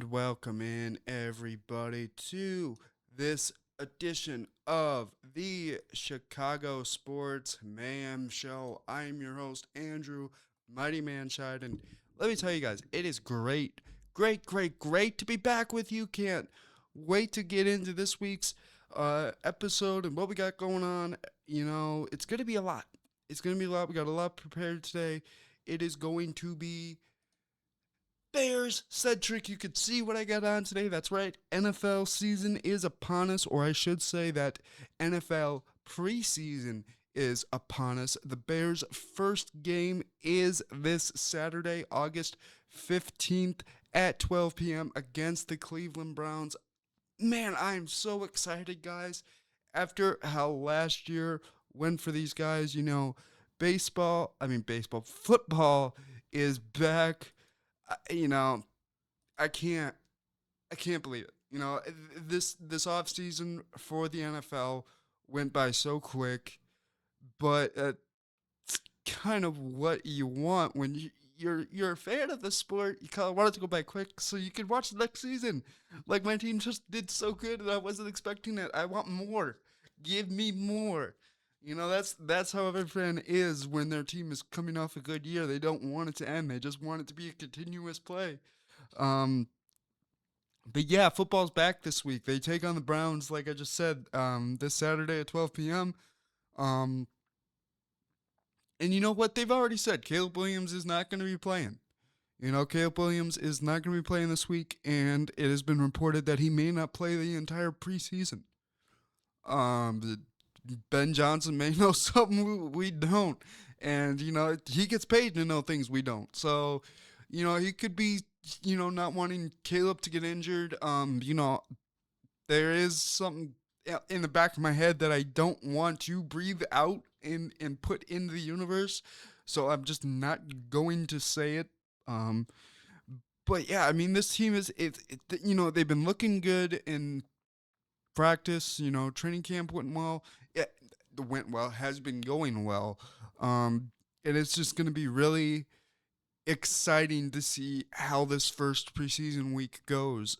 welcome in everybody to this edition of the Chicago Sports Mayhem Show. I am your host, Andrew Mighty Manshide, and let me tell you guys, it is great to be back with you. Can't wait to get into this week's episode and what we got going on. It's going to be a lot. It's going to be a lot. We got a lot prepared today. It is going to be Bears centric. You could see what I got on today. That's right. NFL season is upon us, or I should say that NFL preseason is upon us. The Bears' first game is this Saturday, August 15th at 12 p.m. against the Cleveland Browns. Man, I'm so excited, guys. After how last year went for these guys, football is back. You know, I can't I can't believe it. This offseason for the NFL went by so quick, but it's kind of what you want when you're a fan of the sport. You kind of want it to go by quick so you can watch the next season. Like my team just did so good and I wasn't expecting it. I want more. Give me more. That's how every fan is when their team is coming off a good year. They don't want it to end. They just want it to be a continuous play. Um, but yeah, football's back this week. They take on the Browns, like I just said, this Saturday at 12 p.m. Um, and you know what? They've already said Caleb Williams is not going to be playing. Caleb Williams is not going to be playing this week, and it has been reported that he may not play the entire preseason. Ben Johnson may know something we don't, and he gets paid to know things we don't. So, he could be, not wanting Caleb to get injured. There is something in the back of my head that I don't want to breathe out and put into the universe. So I'm just not going to say it. But yeah, I mean, this team they've been looking good in practice. Training camp went well. It went well, has been going well. And it's just going to be really exciting to see how this first preseason week goes.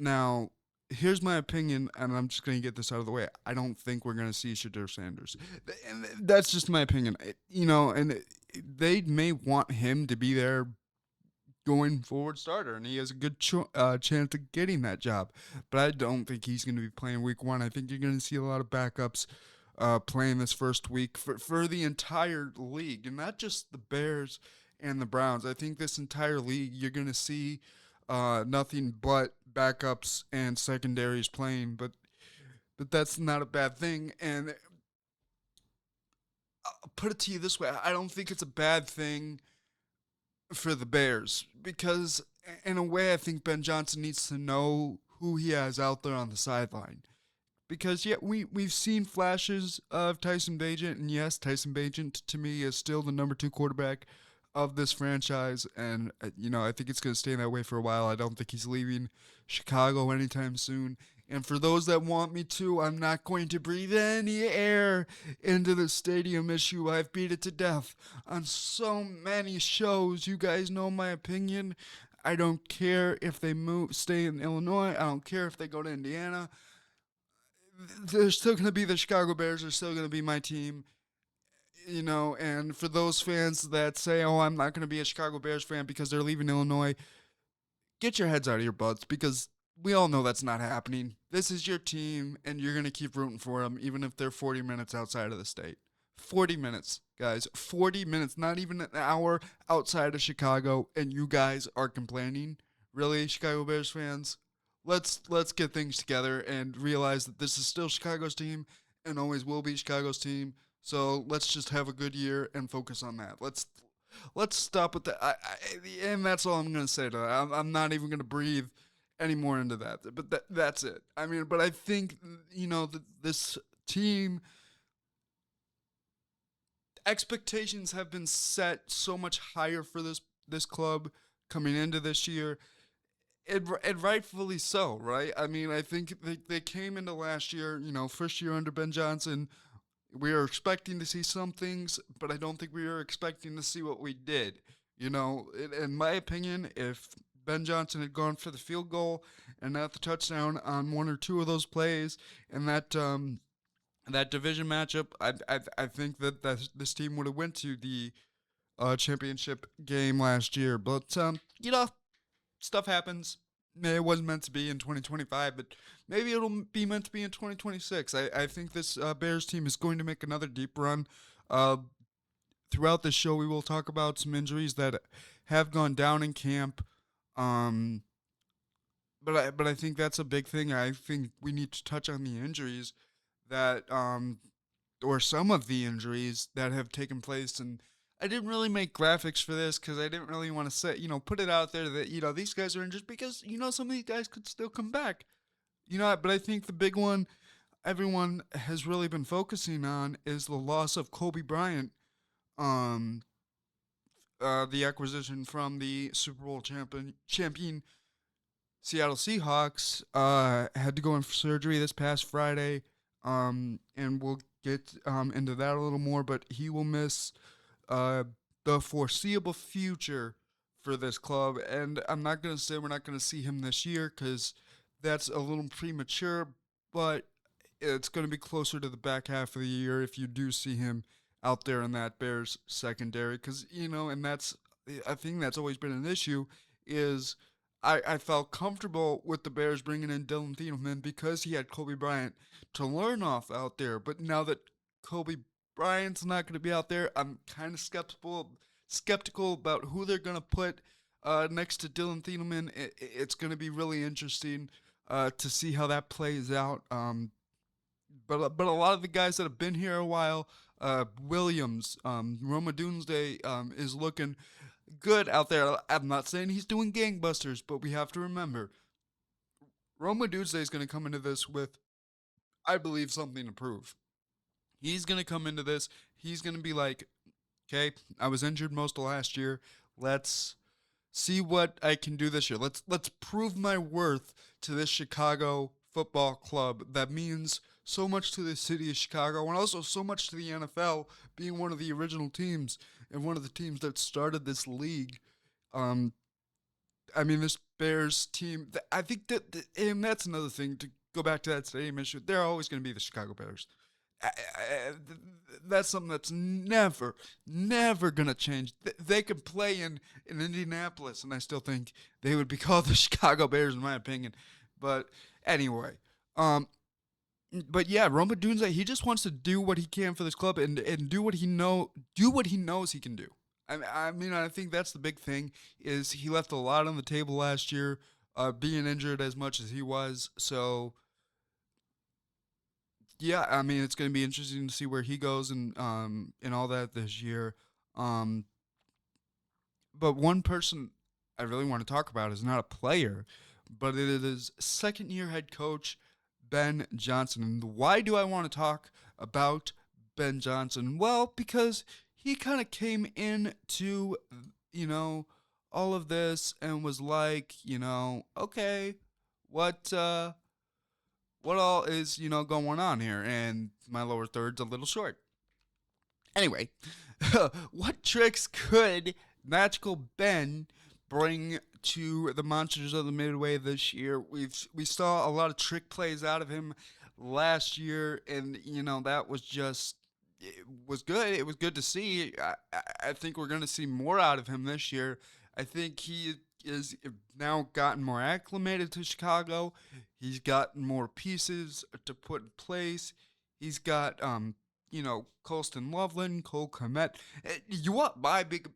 Now, here's my opinion, and I'm just going to get this out of the way. I don't think we're going to see Shadur Sanders. And that's just my opinion. They may want him to be their going forward starter, and he has a good chance of getting that job. But I don't think he's going to be playing week one. I think you're going to see a lot of backups playing this first week for the entire league, and not just the Bears and the Browns. I think this entire league, you're going to see nothing but backups and secondaries playing, but that's not a bad thing. And I'll put it to you this way: I don't think it's a bad thing for the Bears because, in a way, I think Ben Johnson needs to know who he has out there on the sideline. Because yeah, we've seen flashes of Tyson Bagent, and yes, Tyson Bagent to me is still the number 2 quarterback of this franchise, and I think it's going to stay that way for a while. I don't think he's leaving Chicago anytime soon. And for those that want me to, I'm not going to breathe any air into the stadium issue. I've beat it to death on so many shows. You guys know my opinion. I don't care if they stay in Illinois. I don't care if they go to Indiana. They're still going to be the Chicago Bears. They're still going to be my team. And for those fans that say, oh, I'm not going to be a Chicago Bears fan because they're leaving Illinois, get your heads out of your butts because we all know that's not happening. This is your team, and you're going to keep rooting for them, even if they're 40 minutes outside of the state. 40 minutes, guys. 40 minutes, not even an hour outside of Chicago, and you guys are complaining? Really, Chicago Bears fans? Let's get things together and realize that this is still Chicago's team and always will be Chicago's team. So let's just have a good year and focus on that. Let's stop with that. And that's all I'm going to say to that. I'm not even going to breathe any more into that. But that's it. I mean, but I think, this team, expectations have been set so much higher for this club coming into this year. And rightfully so, right? I mean, I think they came into last year, first year under Ben Johnson. We were expecting to see some things, but I don't think we were expecting to see what we did. In my opinion, if Ben Johnson had gone for the field goal and not the touchdown on one or two of those plays, and that division matchup, I think that this team would have went to the championship game last year. But stuff happens. It wasn't meant to be in 2025, but maybe it'll be meant to be in 2026. I think this Bears team is going to make another deep run. Uh, Throughout the show, we will talk about some injuries that have gone down in camp. Um, but I think that's a big thing. I think we need to touch on the injuries that or some of the injuries that have taken place. And I didn't really make graphics for this because I didn't really want to say, put it out there that these guys are injured because some of these guys could still come back. But I think the big one everyone has really been focusing on is the loss of Kobe Bryant. Um, the acquisition from the Super Bowl champion Seattle Seahawks had to go in for surgery this past Friday, and we'll get into that a little more. But he will miss uh, the foreseeable future for this club, and I'm not gonna say we're not gonna see him this year because that's a little premature, but it's going to be closer to the back half of the year if you do see him out there in that Bears secondary. Because and that's I think that's always been an issue. Is I felt comfortable with the Bears bringing in Dylan Thielman because he had Kobe Bryant to learn off out there. But now that Kobe Bryant's not going to be out there, I'm kind of skeptical about who they're going to put next to Dylan Thielman. It's going to be really interesting to see how that plays out. But a lot of the guys that have been here a while, Williams, Roma Doomsday is looking good out there. I'm not saying he's doing gangbusters, but we have to remember Roma Doomsday is going to come into this with, I believe, something to prove. He's going to come into this. He's going to be like, okay, I was injured most of last year. Let's see what I can do this year. Let's prove my worth to this Chicago football club that means so much to the city of Chicago and also so much to the NFL, being one of the original teams and one of the teams that started this league. Um, I mean, this Bears team. I think and that's another thing to go back to that stadium issue. They're always going to be the Chicago Bears. That's something that's never gonna change. They could play in Indianapolis, and I still think they would be called the Chicago Bears, in my opinion. But anyway, um, but yeah, Roma Dunze, he just wants to do what he can for this club and do what he knows he can do. I mean, I think that's the big thing is he left a lot on the table last year, being injured as much as he was. So yeah, I mean, it's going to be interesting to see where he goes and all that this year. Um, but one person I really want to talk about is not a player, but it is second year head coach Ben Johnson. And why do I want to talk about Ben Johnson? Well, because he kind of came into, you know, all of this and was like, okay, what what all is, going on here? And my lower third's a little short. Anyway, what tricks could Magical Ben bring to the Monsters of the Midway this year? We saw a lot of trick plays out of him last year, and that was just it was good. It was good to see. I think we're going to see more out of him this year. I think he is now gotten more acclimated to Chicago. He's gotten more pieces to put in place. He's got Colston Loveland, Cole Kmet. You want my big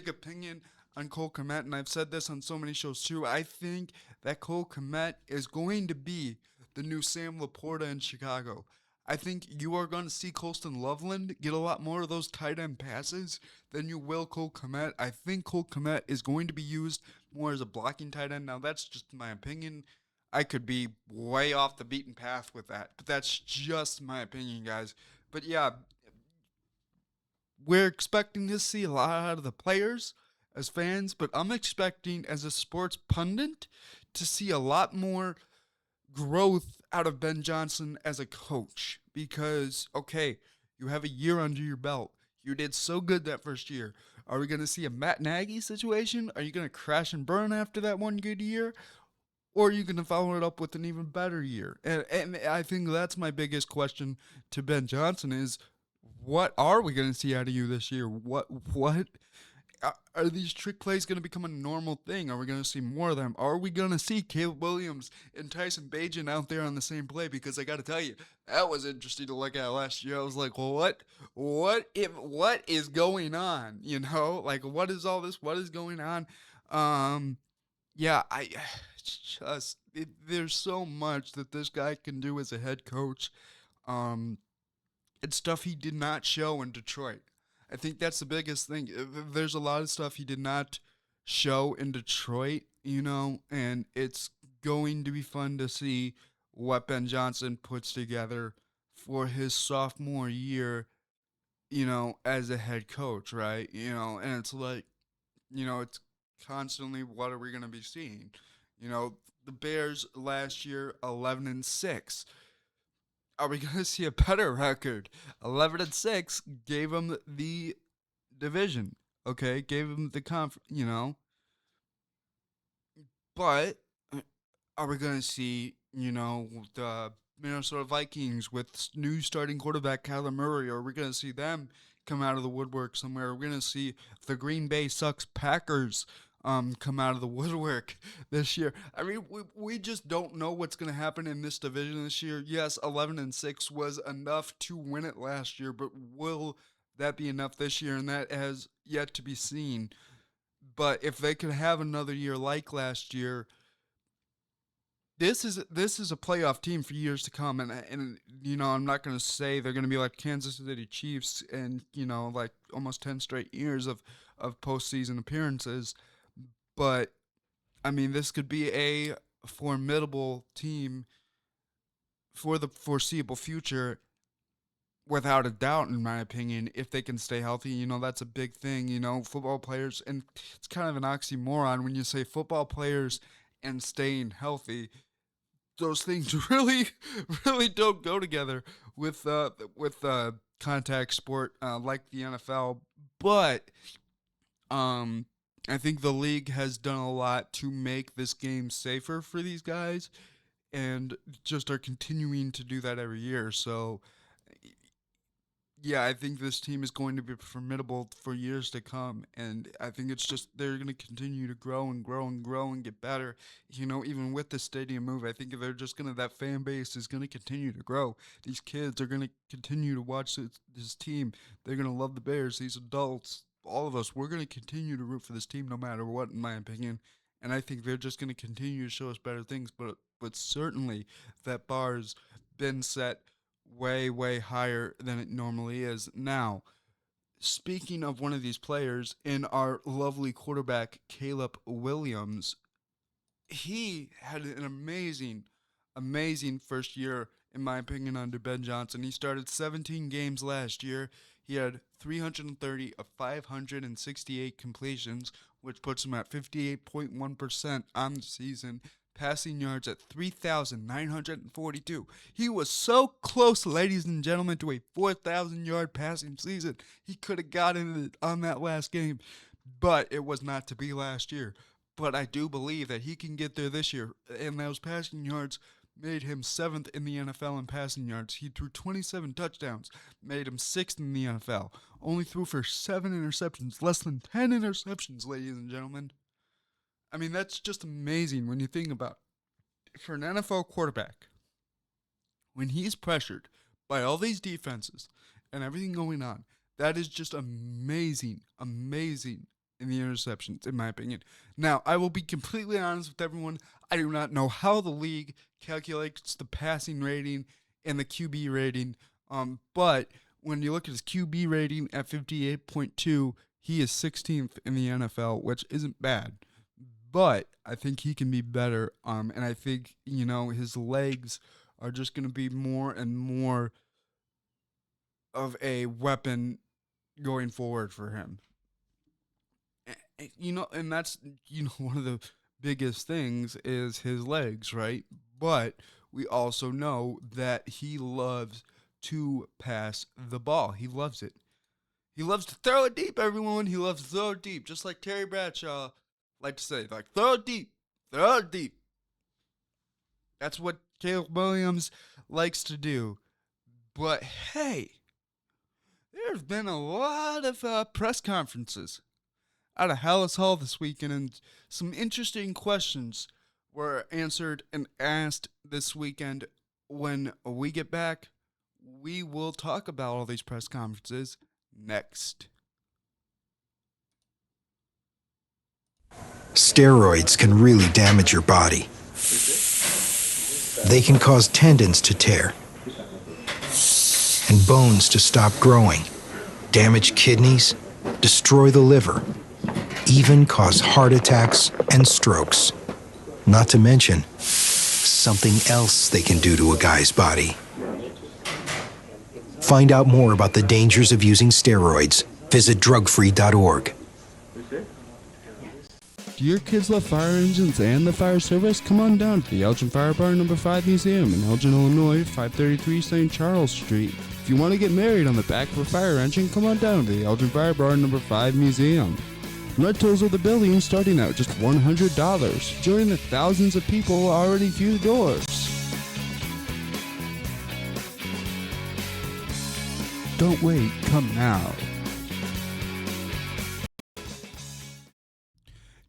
opinion on Cole Kmet, and I've said this on so many shows too. I think that Cole Kmet is going to be the new Sam Laporta in Chicago. I think you are going to see Colston Loveland get a lot more of those tight end passes than you will Cole Kmet. I think Cole Kmet is going to be used more as a blocking tight end. Now, that's just my opinion. I could be way off the beaten path with that, but that's just my opinion, guys. But yeah, we're expecting to see a lot out of the players as fans, but I'm expecting as a sports pundit to see a lot more growth out of Ben Johnson as a coach because, okay, you have a year under your belt. You did so good that first year. Are we going to see a Matt Nagy situation? Are you going to crash and burn after that one good year? Or are you going to follow it up with an even better year? And I think that's my biggest question to Ben Johnson is, what are we going to see out of you this year? What are these trick plays going to become a normal thing? Are we going to see more of them? Are we going to see Caleb Williams and Tyson Bagent out there on the same play? Because I got to tell you, that was interesting to look at last year. I was like, well, what is going on? You know, like, what is all this? What is going on? Yeah, there's so much that this guy can do as a head coach. Um, it's stuff he did not show in Detroit. I think that's the biggest thing. There's a lot of stuff he did not show in Detroit, you know, and it's going to be fun to see what Ben Johnson puts together for his sophomore year, you know, as a head coach, right? You know, and it's like, you know, it's constantly what are we going to be seeing? You know, the Bears last year 11-6. Are we going to see a better record? 11-6 gave them the division. Okay, gave them the you know. But are we going to see, you know, the Minnesota Vikings with new starting quarterback Kyler Murray? Or are we going to see them come out of the woodwork somewhere? Are we going to see the Green Bay Sucks Packers come out of the woodwork this year? I mean, we just don't know what's going to happen in this division this year. Yes, 11-6 was enough to win it last year, but will that be enough this year? And that has yet to be seen. But if they could have another year like last year, this is a playoff team for years to come, and you know, I'm not going to say they're going to be like Kansas City Chiefs and, you know, like almost 10 straight years of postseason appearances, but I mean, this could be a formidable team for the foreseeable future, without a doubt, in my opinion, if they can stay healthy. You know, that's a big thing. You know, football players, and it's kind of an oxymoron when you say football players and staying healthy. Those things really, really don't go together with contact sport like the NFL. But I think the league has done a lot to make this game safer for these guys, and just are continuing to do that every year. So yeah, I think this team is going to be formidable for years to come, and I think it's just they're going to continue to grow and grow and grow and get better. You know, even with the stadium move, I think they're just going to that fan base is going to continue to grow. These kids are going to continue to watch this team. They're going to love the Bears. These adults, all of us, we're going to continue to root for this team no matter what, in my opinion. And I think they're just going to continue to show us better things. But certainly that bar's been set way, way higher than it normally is. Now, speaking of one of these players, in our lovely quarterback, Caleb Williams, he had an amazing, amazing first year, in my opinion, under Ben Johnson. He started 17 games last year. He had 330 of 568 completions, which puts him at 58.1% on the season. Passing yards at 3,942. He was so close, ladies and gentlemen, to a 4,000-yard passing season. He could have gotten it on that last game, but it was not to be last year. But I do believe that he can get there this year, and those passing yards made him 7th in the NFL in passing yards. He threw 27 touchdowns, made him 6th in the NFL. Only threw for 7 interceptions, less than 10 interceptions, ladies and gentlemen. I mean, that's just amazing when you think about it. For an NFL quarterback, when he's pressured by all these defenses and everything going on, that is just amazing, amazing in the interceptions, in my opinion. Now, I will be completely honest with everyone. I do not know how the league calculates the passing rating and the QB rating, but when you look at his QB rating at 58.2, he is 16th in the NFL, which isn't bad. But I think he can be better, and I think, you know, his legs are just going to be more and more of a weapon going forward for him. You know, and that's, you know, one of the biggest things is his legs, right? But we also know that he loves to pass the ball. He loves it. He loves to throw it deep, everyone. He loves to throw it deep, just like Terry Bradshaw like to say, like, throw it deep, throw it deep. That's what Caleb Williams likes to do. But hey, there's been a lot of press conferences out of Hallis Hall this weekend, and some interesting questions were answered and asked this weekend. When we get back, we will talk about all these press conferences next. Steroids can really damage your body. They can cause tendons to tear and bones to stop growing, damage kidneys, destroy the liver, even cause heart attacks and strokes. Not to mention something else they can do to a guy's body. Find out more about the dangers of using steroids. Visit drugfree.org. Do your kids love fire engines and the fire service? Come on down to the Elgin Fire Bar No. 5 Museum in Elgin, Illinois, 533 St. Charles Street. If you want to get married on the back of a fire engine, come on down to the Elgin Fire Bar No. 5 Museum. Rentals of the building starting at just $100. Join the thousands of people already through the doors. Don't wait, come now.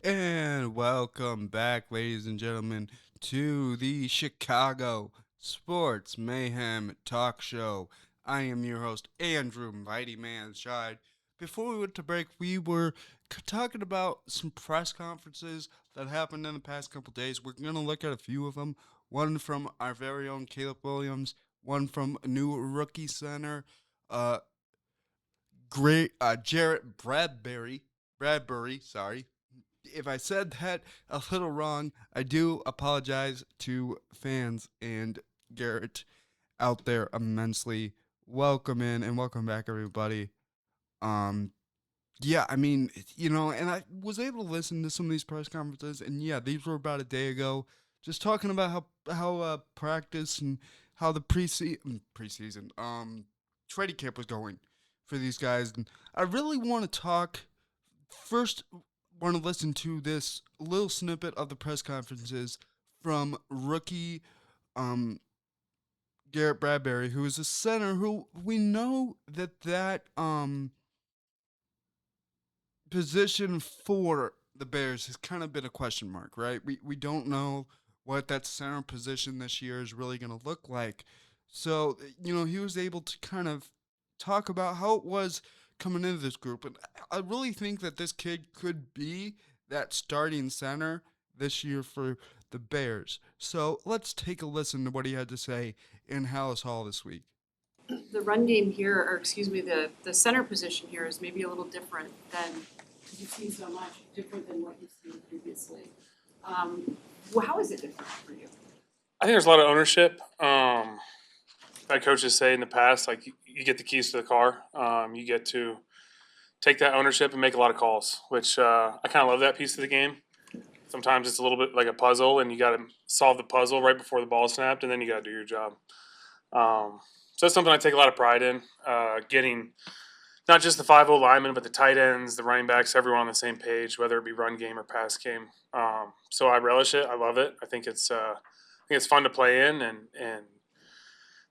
And welcome back, ladies and gentlemen, to the Chicago Sports Mayhem Talk Show. I am your host, Andrew Mighty Man Shide. Before we went to break, we were talking about some press conferences that happened in the past couple days. We're going to look at a few of them. One from our very own Caleb Williams, one from a new rookie center, Jarrett Bradbury, sorry. If I said that a little wrong, I do apologize to fans and Garrett out there immensely. Welcome in and welcome back, everybody. Yeah, I mean, and I was able to listen to some of these press conferences, and yeah, these were about a day ago, just talking about how practice and how the preseason training camp was going for these guys, and I really want to talk first. Want to listen to this little snippet of the press conferences from rookie Garrett Bradbury, who is a center who we know that position for the Bears has kind of been a question mark, right? We don't know what that center position this year is really going to look like. So, he was able to kind of talk about how it was coming into this group. And I really think that this kid could be that starting center this year for the Bears. So let's take a listen to what he had to say in Hallis Hall this week. The run game here, or excuse me, the center position here is maybe a little different than you've seen so much, different than what you've seen previously. How is it different for you? I think there's a lot of ownership. Like coaches say in the past, like you get the keys to the car. You get to take that ownership and make a lot of calls, which I kind of love that piece of the game. Sometimes it's a little bit like a puzzle, and you got to solve the puzzle right before the ball snapped, and then you got to do your job. So that's something I take a lot of pride in, getting not just the 5-0 linemen, but the tight ends, the running backs, everyone on the same page, whether it be run game or pass game. So I relish it. I love it. I think it's fun to play in, and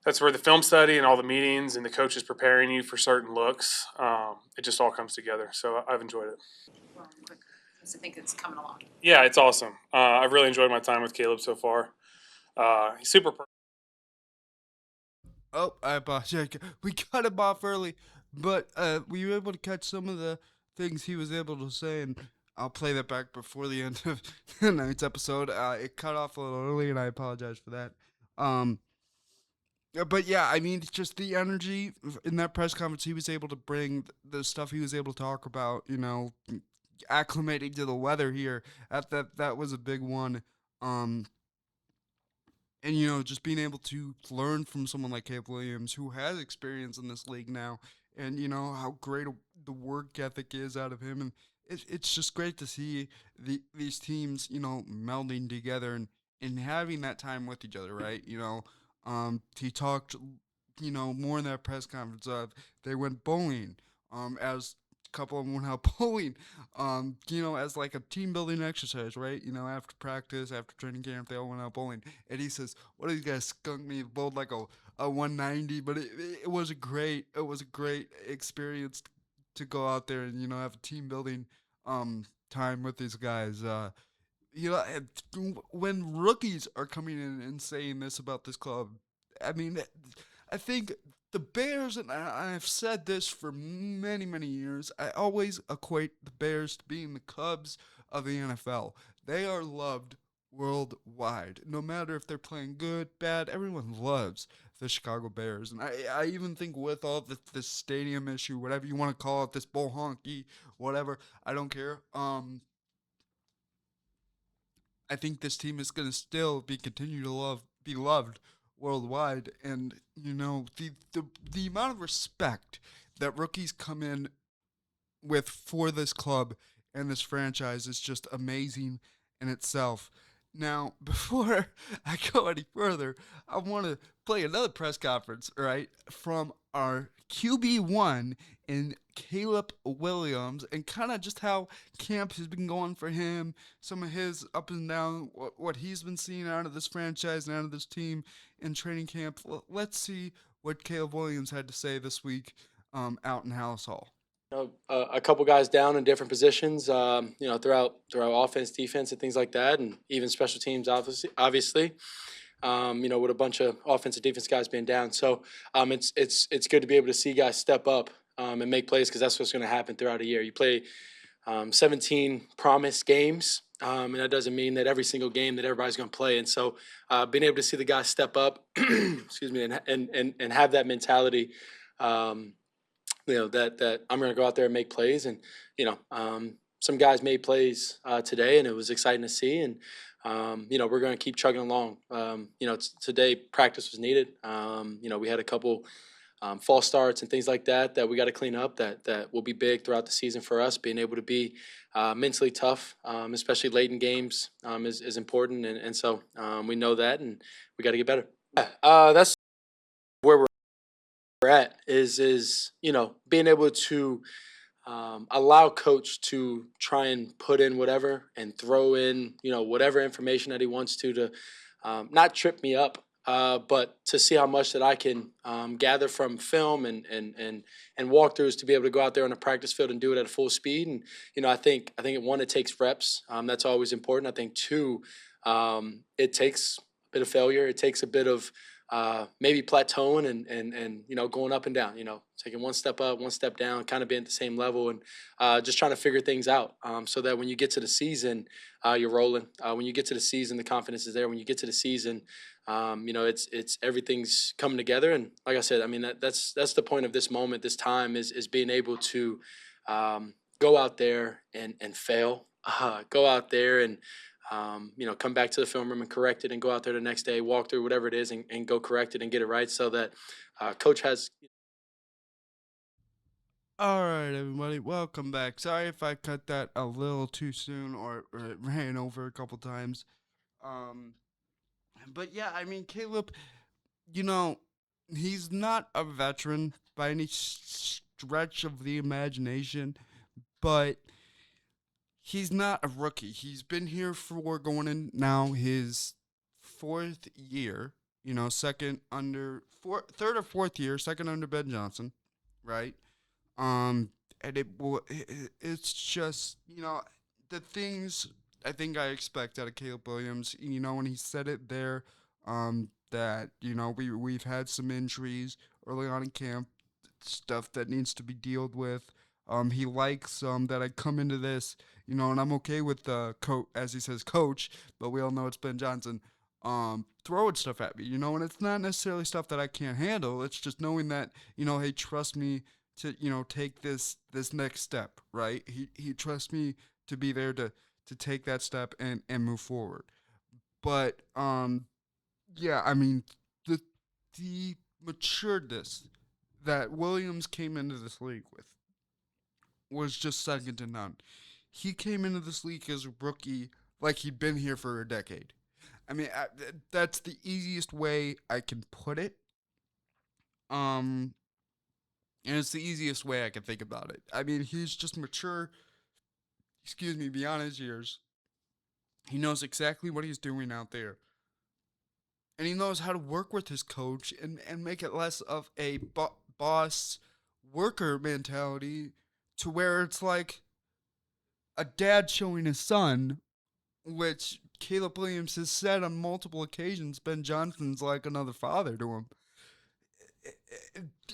that's where the film study and all the meetings and the coaches preparing you for certain looks, it just all comes together. So I've enjoyed it. Well, I think it's coming along. Yeah, it's awesome. I've really enjoyed my time with Caleb so far. He's super. Oh, I apologize. We cut him off early, but we were able to catch some of the things he was able to say, and I'll play that back before the end of tonight's episode. It cut off a little early, and I apologize for that. But yeah, I mean, just the energy in that press conference, he was able to bring the stuff he was able to talk about, acclimating to the weather here. That was a big one. And, just being able to learn from someone like Caleb Williams, who has experience in this league now, and, how great the work ethic is out of him. And it's just great to see these teams, melding together and having that time with each other, right? He talked, more in that press conference of they went bowling. as a couple of them went out bowling, as like a team building exercise, right? After practice, after training camp, they all went out bowling. And he says, "What do these guys skunk me?" Bowled like a 190, but it was a great experience to go out there and have a team building time with these guys. When rookies are coming in and saying this about this club, I mean, I think the Bears, and I've said this for many, many years, I always equate the Bears to being the Cubs of the NFL. They are loved worldwide. No matter if they're playing good, bad, everyone loves the Chicago Bears. And I even think with all this stadium issue, whatever you want to call it, this bull honky, whatever, I don't care. I think this team is going to still continue to be loved worldwide, and the amount of respect that rookies come in with for this club and this franchise is just amazing in itself. Now, before I go any further, I want to play another press conference, right, from our QB1 in Caleb Williams, and kind of just how camp has been going for him, some of his up and down, what he's been seeing out of this franchise and out of this team in training camp. Let's see what Caleb Williams had to say this week out in Hallis Hall. A couple guys down in different positions, throughout offense, defense, and things like that, and even special teams, obviously. With a bunch of offensive defense guys being down. So it's good to be able to see guys step up and make plays, because that's what's going to happen throughout a year. You play 17 promised games, and that doesn't mean that every single game that everybody's going to play. And so being able to see the guys step up, excuse me, and have that mentality, that I'm going to go out there and make plays. And, some guys made plays today, and it was exciting to see. And, we're going to keep chugging along. Today practice was needed. We had a couple false starts and things like that we got to clean up, that will be big throughout the season for us. Being able to be mentally tough, especially late in games, is important. And so we know that, and we got to get better. That's where we're at, is being able to allow coach to try and put in whatever and throw in whatever information that he wants to not trip me up, but to see how much that I can gather from film and walkthroughs to be able to go out there on a practice field and do it at full speed. And I think one, it takes reps. That's always important. I think two, it takes a bit of failure. It takes a bit of maybe plateauing and going up and down, taking one step up, one step down, kind of being at the same level, and just trying to figure things out, so that when you get to the season, you're rolling. When you get to the season, the confidence is there. When you get to the season, it's everything's coming together. And like I said, I mean, that's the point of this moment, this time, is being able to go out there and fail, go out there and come back to the film room and correct it, and go out there the next day, walk through whatever it is, and go correct it and get it right, so that coach has. All right, everybody, welcome back. Sorry if I cut that a little too soon, or it ran over a couple times. But yeah, I mean, Caleb, he's not a veteran by any stretch of the imagination, but he's not a rookie. He's been here for going in now his fourth year, third or fourth year, second under Ben Johnson, right? And it's just, the things I think I expect out of Caleb Williams, when he said it there, that, we've had some injuries early on in camp, stuff that needs to be dealt with. He likes that I come into this, and I'm okay with the as he says, coach, but we all know it's Ben Johnson, throwing stuff at me, and it's not necessarily stuff that I can't handle. It's just knowing that, hey, trust me to, take this next step, right? He trusts me to be there to take that step and move forward. But, yeah, I mean, the maturedness that Williams came into this league with was just second to none. He came into this league as a rookie like he'd been here for a decade. I mean, that's the easiest way I can put it. And it's the easiest way I can think about it. I mean, he's just mature, beyond his years. He knows exactly what he's doing out there. And he knows how to work with his coach and make it less of a boss worker mentality to where it's like a dad showing his son, which Caleb Williams has said on multiple occasions Ben Johnson's like another father to him.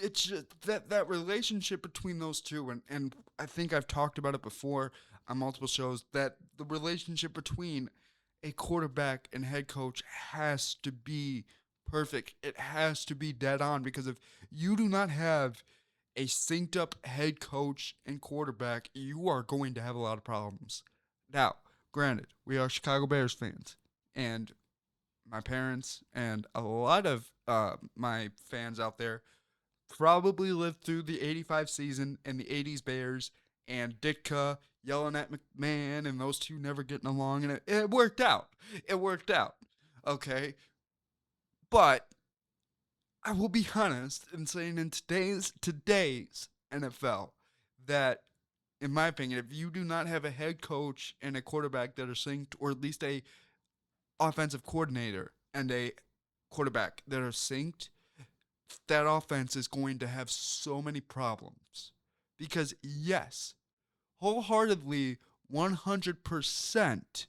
It's just that relationship between those two, and I think I've talked about it before on multiple shows, that the relationship between a quarterback and head coach has to be perfect. It has to be dead on, because if you do not have a synced up head coach and quarterback, you are going to have a lot of problems. Now, granted, we are Chicago Bears fans, and my parents and a lot of my fans out there probably lived through the 85 season and the 80s Bears and Ditka yelling at McMahon and those two never getting along, and it worked out. It worked out. Okay. But I will be honest in saying in today's NFL that, in my opinion, if you do not have a head coach and a quarterback that are synced, or at least a offensive coordinator and a quarterback that are synced, that offense is going to have so many problems. Because, yes, wholeheartedly, 100%,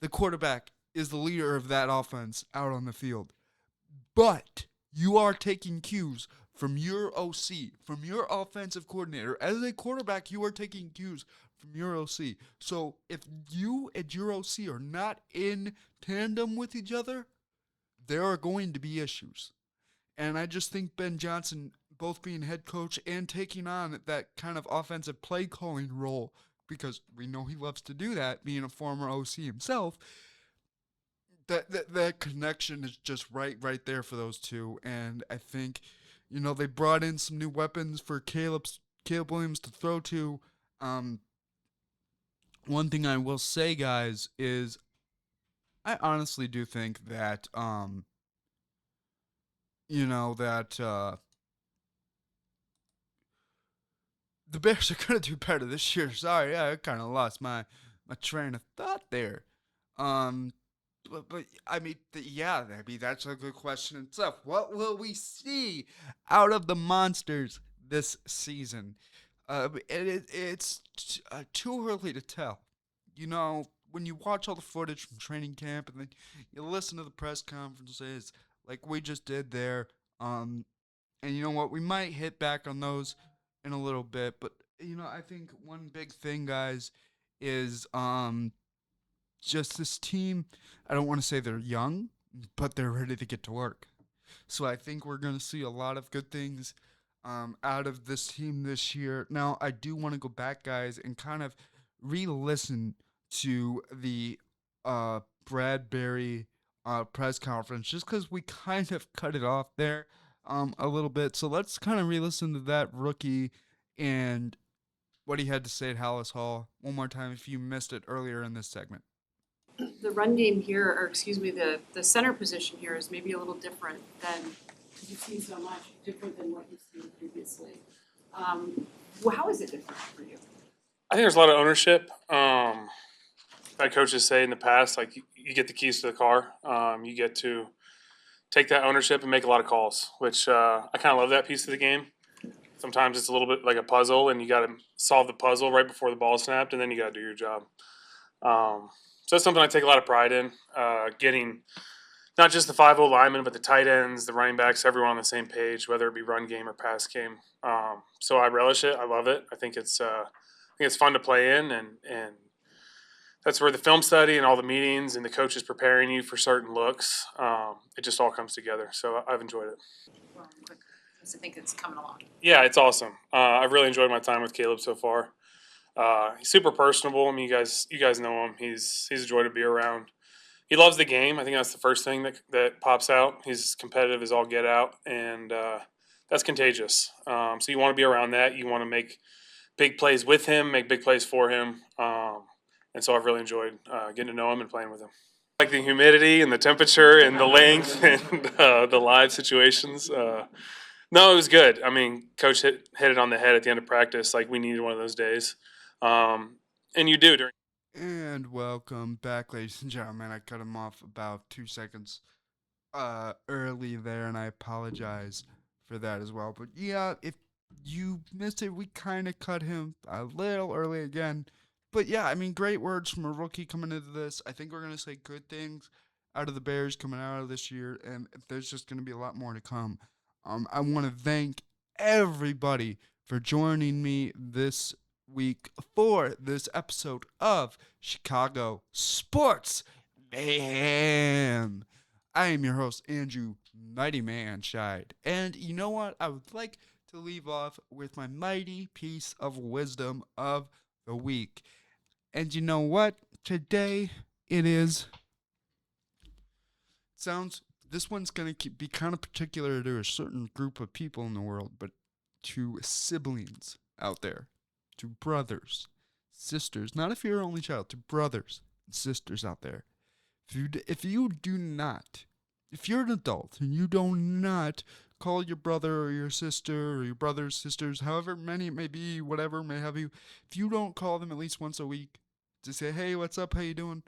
the quarterback is the leader of that offense out on the field. But you are taking cues from your OC, from your offensive coordinator. As a quarterback, you are taking cues from your OC. So if you and your OC are not in tandem with each other, there are going to be issues. And I just think Ben Johnson, both being head coach and taking on that kind of offensive play calling role, because we know he loves to do that, being a former OC himself, that connection is just right there for those two. And I think, they brought in some new weapons for Caleb Williams to throw to. One thing I will say, guys, is I honestly do think that the Bears are going to do better this year. Sorry, I kind of lost my train of thought there. But I mean, that's a good question itself. What will we see out of the monsters this season? It's too early to tell. When you watch all the footage from training camp and then you listen to the press conferences like we just did there, and you know what, we might hit back on those in a little bit, but I think one big thing, guys, is just this team. I don't want to say they're young, but they're ready to get to work. So I think we're going to see a lot of good things out of this team this year. Now, I do want to go back, guys, and kind of re-listen to the Bradbury press conference, just because we kind of cut it off there a little bit. So let's kind of re-listen to that rookie and what he had to say at Hallis Hall one more time if you missed it earlier in this segment. The run game here, or excuse me, the center position here is maybe a little different than, because you've seen so much, different than what you've seen previously. How is it different for you? I think there's a lot of ownership. Like coaches say in the past, like you get the keys to the car. You get to take that ownership and make a lot of calls, which I kind of love that piece of the game. Sometimes it's a little bit like a puzzle, and you got to solve the puzzle right before the ball snapped, and then you got to do your job. So that's something I take a lot of pride in, getting not just the 5-0 linemen, but the tight ends, the running backs, everyone on the same page, whether it be run game or pass game. So I relish it. I love it. I think it's fun to play in, and that's where the film study and all the meetings and the coaches preparing you for certain looks, it just all comes together. So I've enjoyed it. I think it's coming along. Yeah, it's awesome. I've really enjoyed my time with Caleb so far. He's super personable. I mean, you guys know him. He's a joy to be around. He loves the game. I think that's the first thing that pops out. He's competitive as all get out, and that's contagious. So you want to be around that. You want to make big plays with him, make big plays for him. And so I've really enjoyed getting to know him and playing with him. Like the humidity and the temperature and the length and the live situations. No, it was good. I mean, coach hit it on the head at the end of practice. Like we needed one of those days, and you do during. And welcome back, ladies and gentlemen. I cut him off about 2 seconds early there, and I apologize for that as well. But yeah, if you missed it, we kind of cut him a little early again. But yeah, I mean, great words from a rookie coming into this. I think we're going to say good things out of the Bears coming out of this year, and there's just going to be a lot more to come. I want to thank everybody for joining me this week for this episode of Chicago Sports Mayhem. I am your host, Andrew Mighty Man Scheid. And you know what? I would like to leave off with my mighty piece of wisdom of the week. And you know what? Today it is. This one's going to be kind of particular to a certain group of people in the world, but to siblings out there, to brothers, sisters, not if you're an only child, to brothers and sisters out there. If you're an adult and you do not call your brother or your sister or your brothers, sisters, however many it may be, whatever may have you, if you don't call them at least once a week to say, hey, what's up, how you doing?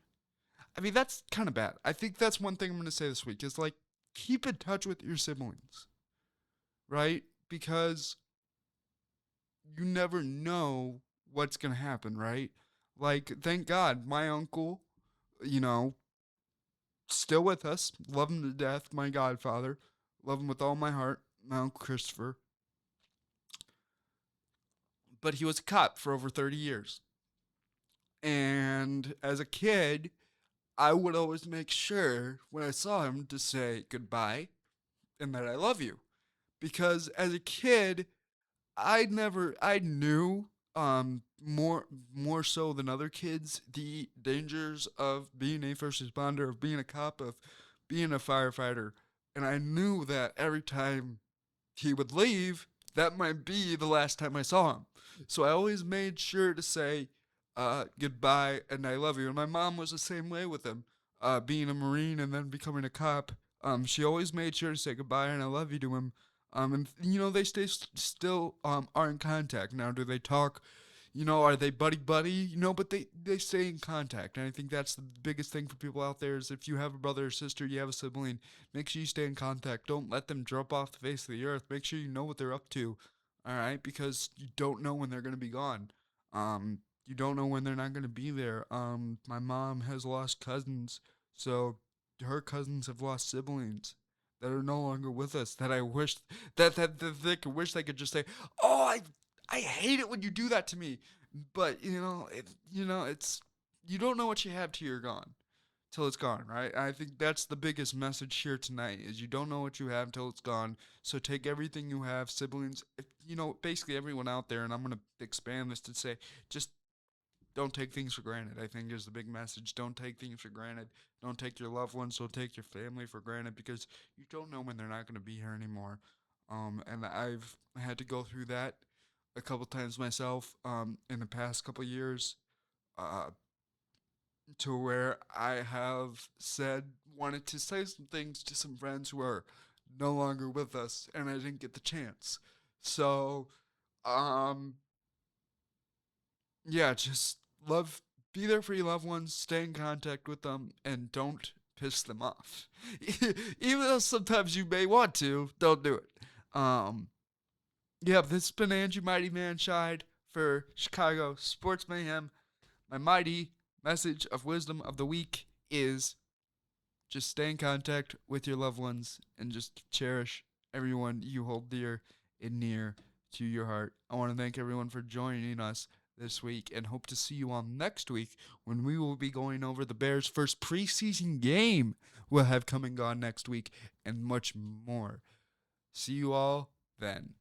I mean, that's kind of bad. I think that's one thing I'm going to say this week is like, keep in touch with your siblings, right? Because you never know what's going to happen, right? Like, thank God my uncle, still with us. Love him to death, my godfather. Love him with all my heart, my Uncle Christopher. But he was a cop for over 30 years. And as a kid, I would always make sure when I saw him to say goodbye and that I love you. Because as a kid, I knew more so than other kids the dangers of being a first responder, of being a cop, of being a firefighter, and I knew that every time he would leave, that might be the last time I saw him. So I always made sure to say goodbye and I love you. And my mom was the same way with him, being a Marine and then becoming a cop. She always made sure to say goodbye and I love you to him. And they still are in contact now. Do they talk? Are they buddy buddy? But they stay in contact, and I think that's the biggest thing for people out there is if you have a brother or sister, you have a sibling, make sure you stay in contact. Don't let them drop off the face of the earth. Make sure you know what they're up to, all right? Because you don't know when they're gonna be gone. You don't know when they're not gonna be there. My mom has lost cousins, so her cousins have lost siblings that are no longer with us. That I wish that they could wish they could just say, "Oh, I hate it when you do that to me." But it's you don't know what you have till you're gone, till it's gone, right? I think that's the biggest message here tonight is you don't know what you have till it's gone. So take everything you have, siblings, basically everyone out there, and I'm gonna expand this to say just don't take things for granted. I think is the big message. Don't take things for granted. Don't take your loved ones. Don't take your family for granted because you don't know when they're not going to be here anymore. And I've had to go through that a couple times myself in the past couple years uh, to where I have wanted to say some things to some friends who are no longer with us, and I didn't get the chance. So, um, yeah, just be there for your loved ones, stay in contact with them, and don't piss them off. Even though sometimes you may want to, don't do it. Yeah, this has been Andrew Mighty Man Scheid for Chicago Sports Mayhem. My mighty message of wisdom of the week is just stay in contact with your loved ones and just cherish everyone you hold dear and near to your heart. I want to thank everyone for joining us this week and hope to see you all next week when we will be going over the Bears' first preseason game we'll have come and gone next week and much more. See you all then.